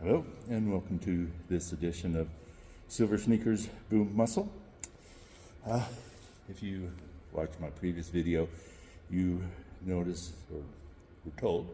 Hello, and welcome to this edition of Silver Sneakers Boom Muscle. If you watched my previous video, you noticed or were told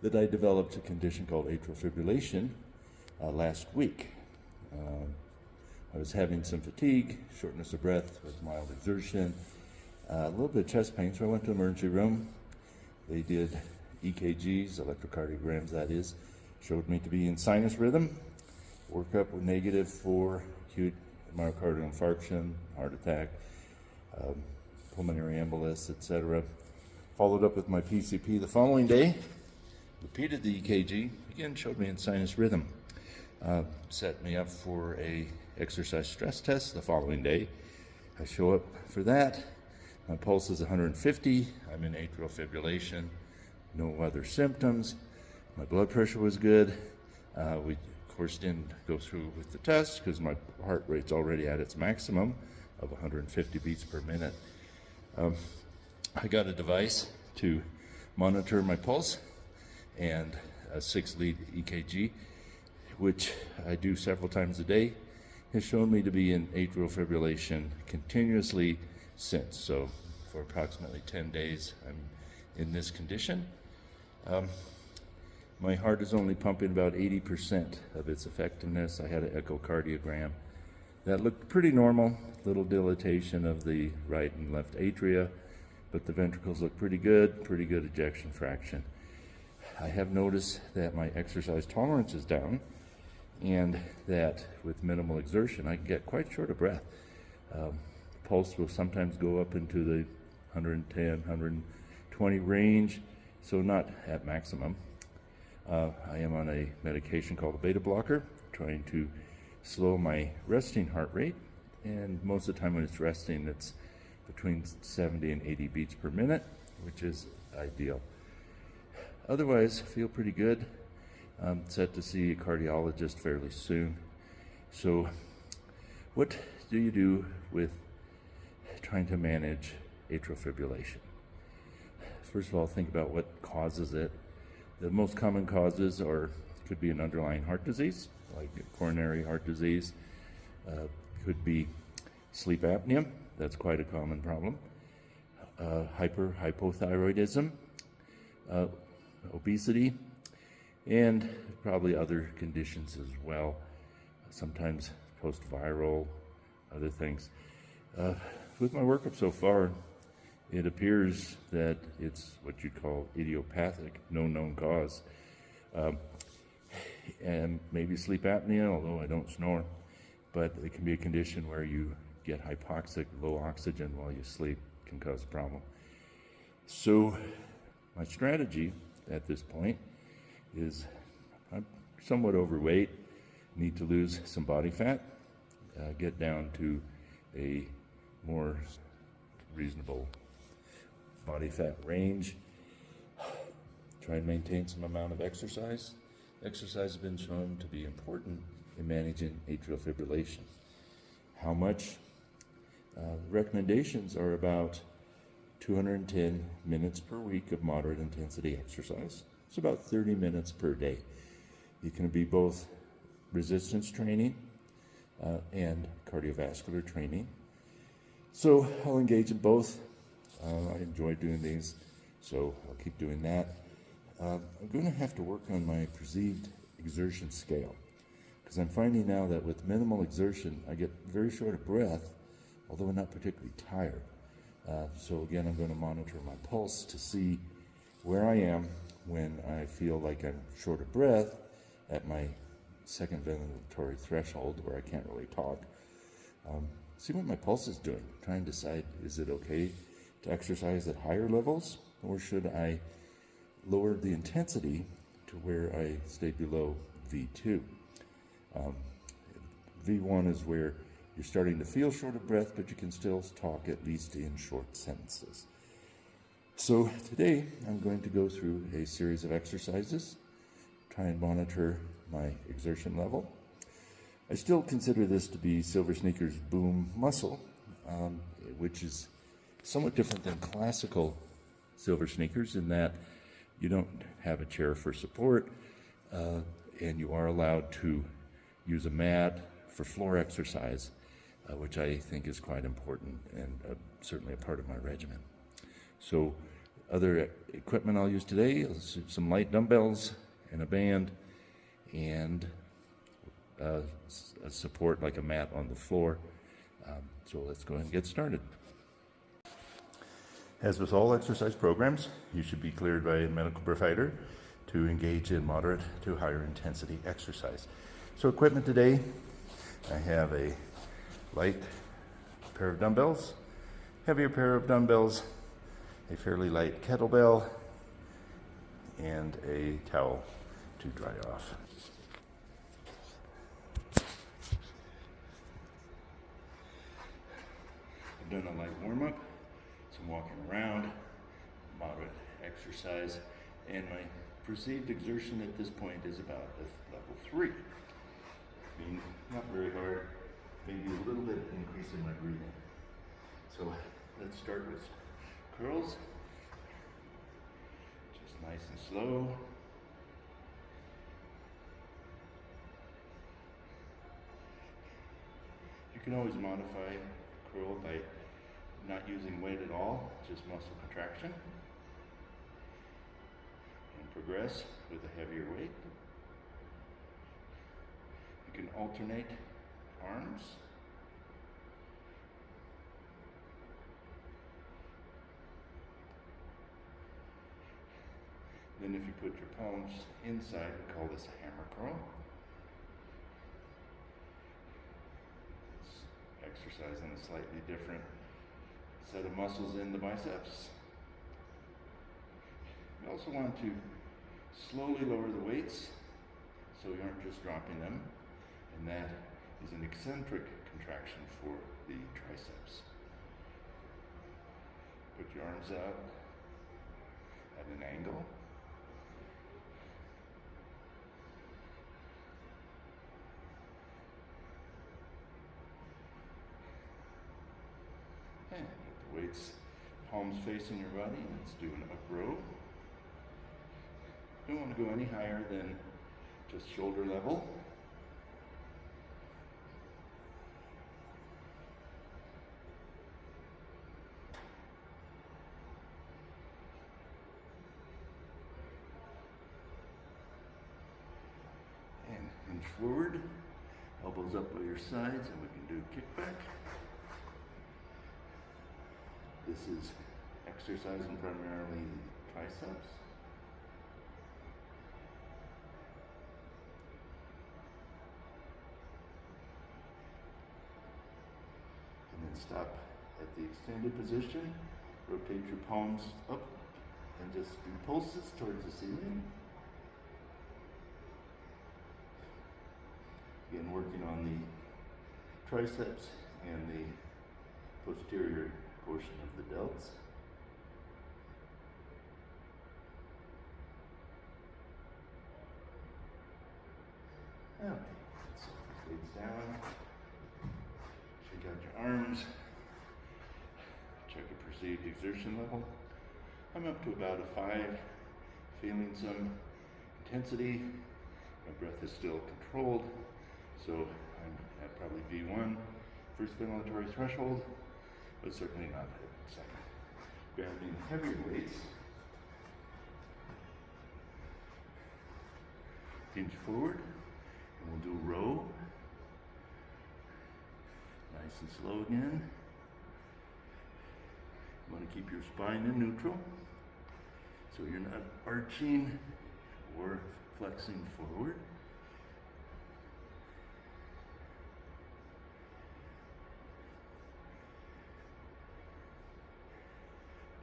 that I developed a condition called atrial fibrillation last week. I was having some fatigue, shortness of breath with mild exertion, a little bit of chest pain, so I went to the emergency room. They did EKGs, electrocardiograms that is, showed me to be in sinus rhythm. Workup was negative for acute myocardial infarction, heart attack, pulmonary embolus, etc. Followed up with my PCP the following day, repeated the EKG, again showed me in sinus rhythm. Set me up for a exercise stress test the following day. I show up for that. My pulse is 150. I'm in atrial fibrillation. No other symptoms. My blood pressure was good. We, of course, didn't go through with the test because my heart rate's already at its maximum of 150 beats per minute. I got a device to monitor my pulse and a 6-lead EKG, which I do several times a day, has shown me to be in atrial fibrillation continuously since. So for approximately 10 days, I'm in this condition. My heart is only pumping about 80% of its effectiveness. I had an echocardiogram that looked pretty normal, little dilatation of the right and left atria, but the ventricles look pretty good ejection fraction. I have noticed that my exercise tolerance is down and that with minimal exertion I can get quite short of breath. Pulse will sometimes go up into the 110, 120 range, so not at maximum. I am on a medication called a beta blocker, trying to slow my resting heart rate, and most of the time when it's resting, it's between 70 and 80 beats per minute, which is ideal. Otherwise, I feel pretty good. I'm set to see a cardiologist fairly soon. So, what do you do with trying to manage atrial fibrillation? First of all, think about what causes it. The most common causes could be an underlying heart disease, like coronary heart disease, could be sleep apnea, that's quite a common problem, hypothyroidism, obesity, and probably other conditions as well, sometimes post-viral, other things. With my workup so far, it appears that it's what you call idiopathic, no known cause. And maybe sleep apnea, although I don't snore, but it can be a condition where you get hypoxic, low oxygen while you sleep, can cause a problem. So my strategy at this point is I'm somewhat overweight, need to lose some body fat, get down to a more reasonable body fat range, try and maintain some amount of exercise. Exercise has been shown to be important in managing atrial fibrillation. How much? Recommendations are about 210 minutes per week of moderate intensity exercise. It's about 30 minutes per day. It can be both resistance training and cardiovascular training. So I'll engage in both. I enjoy doing these, so I'll keep doing that. I'm going to have to work on my perceived exertion scale, because I'm finding now that with minimal exertion, I get very short of breath, although I'm not particularly tired. So again, I'm going to monitor my pulse to see where I am when I feel like I'm short of breath at my second ventilatory threshold, where I can't really talk. See what my pulse is doing. Try and decide, is it okay to exercise at higher levels, or should I lower the intensity to where I stay below V2? V1 is where you're starting to feel short of breath, but you can still talk at least in short sentences. So today I'm going to go through a series of exercises, try and monitor my exertion level. I still consider this to be Silver Sneakers Boom Muscle, which is somewhat different than classical Silver Sneakers in that you don't have a chair for support. and you are allowed to use a mat for floor exercise, which I think is quite important and certainly a part of my regimen. So other equipment I'll use today, some light dumbbells and a band, and a support like a mat on the floor. So let's go ahead and get started. As with all exercise programs, you should be cleared by a medical provider to engage in moderate to higher intensity exercise. So equipment today, I have a light pair of dumbbells, heavier pair of dumbbells, a fairly light kettlebell, and a towel to dry off. I've done a light warm-up, some walking around, moderate exercise, and my perceived exertion at this point is about level 3. I mean, not very hard, maybe a little bit increase in my breathing. So let's start with curls, just nice and slow. You can always modify curl by not using weight at all, just muscle contraction, and progress with a heavier weight. You can alternate arms. Then if you put your palms inside, we call this a hammer curl. It's exercising a slightly different set of muscles in the biceps. You also want to slowly lower the weights so you aren't just dropping them, and that is an eccentric contraction for the triceps. Put your arms out at an angle. And get the weights, palms facing your body. Let's do an up row. You don't want to go any higher than just shoulder level. And hinge forward, elbows up by your sides, and we can do kickback. This is exercising primarily the triceps. And then stop at the extended position, rotate your palms up, and just do pulses towards the ceiling. Again, working on the triceps and the posterior portion of the delts. Okay, so weights down, shake out your arms, check a perceived exertion level. I'm up to about a 5, feeling some intensity. My breath is still controlled, so I'm at probably V1, first ventilatory threshold, but certainly not at second. Grabbing heavier weights, hinge forward, and we'll do row. Nice and slow again. You want to keep your spine in neutral, so you're not arching or flexing forward.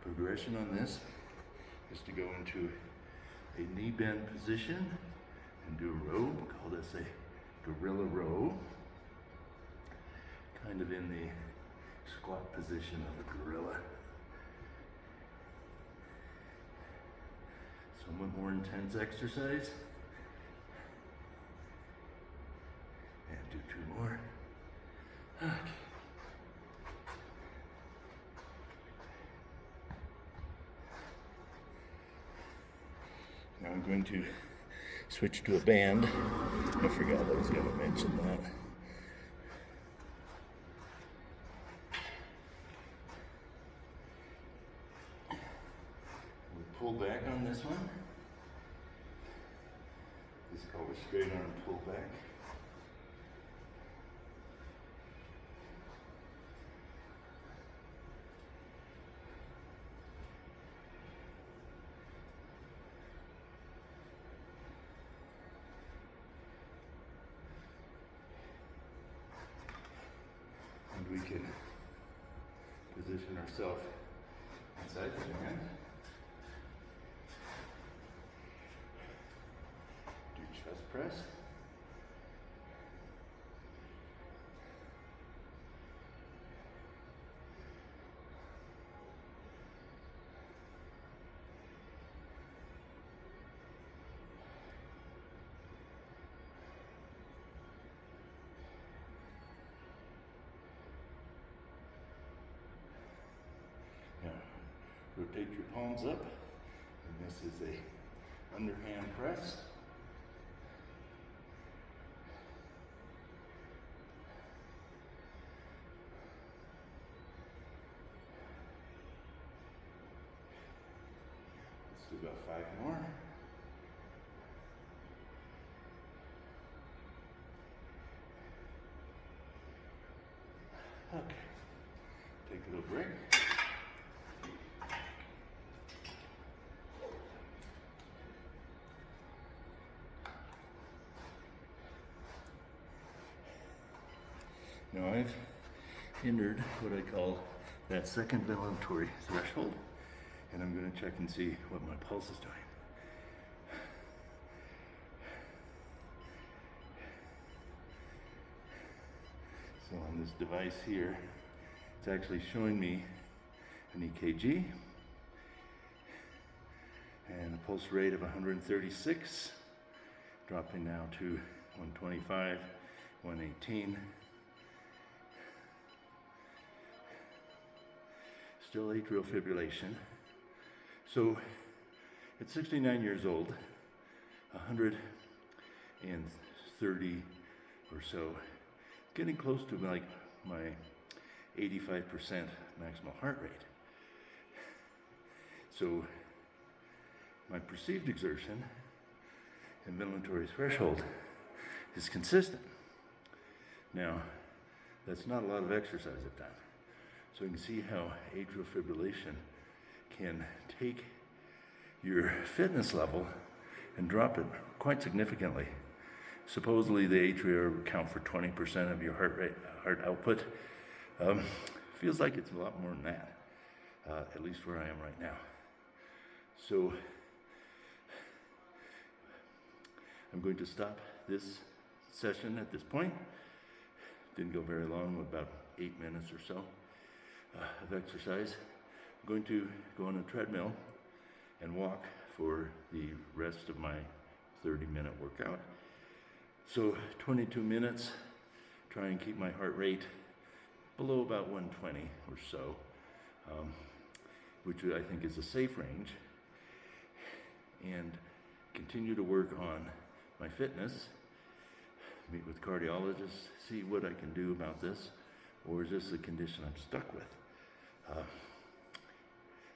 Progression on this is to go into a knee bend position and do a row. We'll call this a gorilla row, kind of in the squat position of a gorilla. Somewhat more intense exercise. And do 2 more. Okay. Now I'm going to switch to a band. I forgot I was going to mention that. We pull back on this one. This is called a straight arm pull back. And we can position ourselves inside the band. Do chest press. Rotate your palms up, and this is a underhand press. Let's do about 5 more. Okay, take a little break. Now I've entered what I call that second ventilatory threshold, and I'm going to check and see what my pulse is doing. So on this device here, it's actually showing me an EKG and a pulse rate of 136, dropping now to 125, 118. Still atrial fibrillation. So at 69 years old, 130 or so, getting close to like my 85% maximal heart rate. So my perceived exertion and ventilatory threshold is consistent. Now, that's not a lot of exercise I've done. So you can see how atrial fibrillation can take your fitness level and drop it quite significantly. Supposedly the atria account for 20% of your heart output. Feels like it's a lot more than that, at least where I am right now. So I'm going to stop this session at this point. Didn't go very long, about 8 minutes or so of exercise. I'm going to go on a treadmill and walk for the rest of my 30-minute workout. So 22 minutes, try and keep my heart rate below about 120 or so, which I think is a safe range, and continue to work on my fitness, meet with cardiologists, see what I can do about this, or is this a condition I'm stuck with?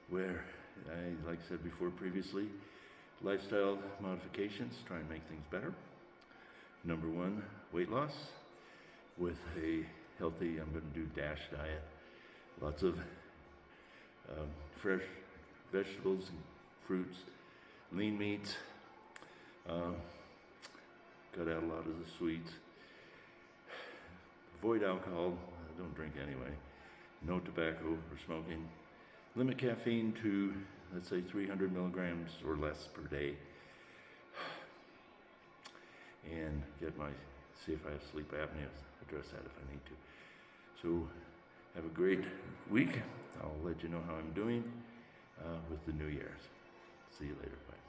Where, like I said before previously, lifestyle modifications, try and make things better. Number one, weight loss with a healthy, I'm going to do DASH diet, lots of fresh vegetables and fruits, lean meats, cut out a lot of the sweets, avoid alcohol, I don't drink anyway, no tobacco or smoking, limit caffeine to, let's say, 300 milligrams or less per day, and see if I have sleep apnea, address that if I need to. So have a great week. I'll let you know how I'm doing with the New Year's. See you later. Bye.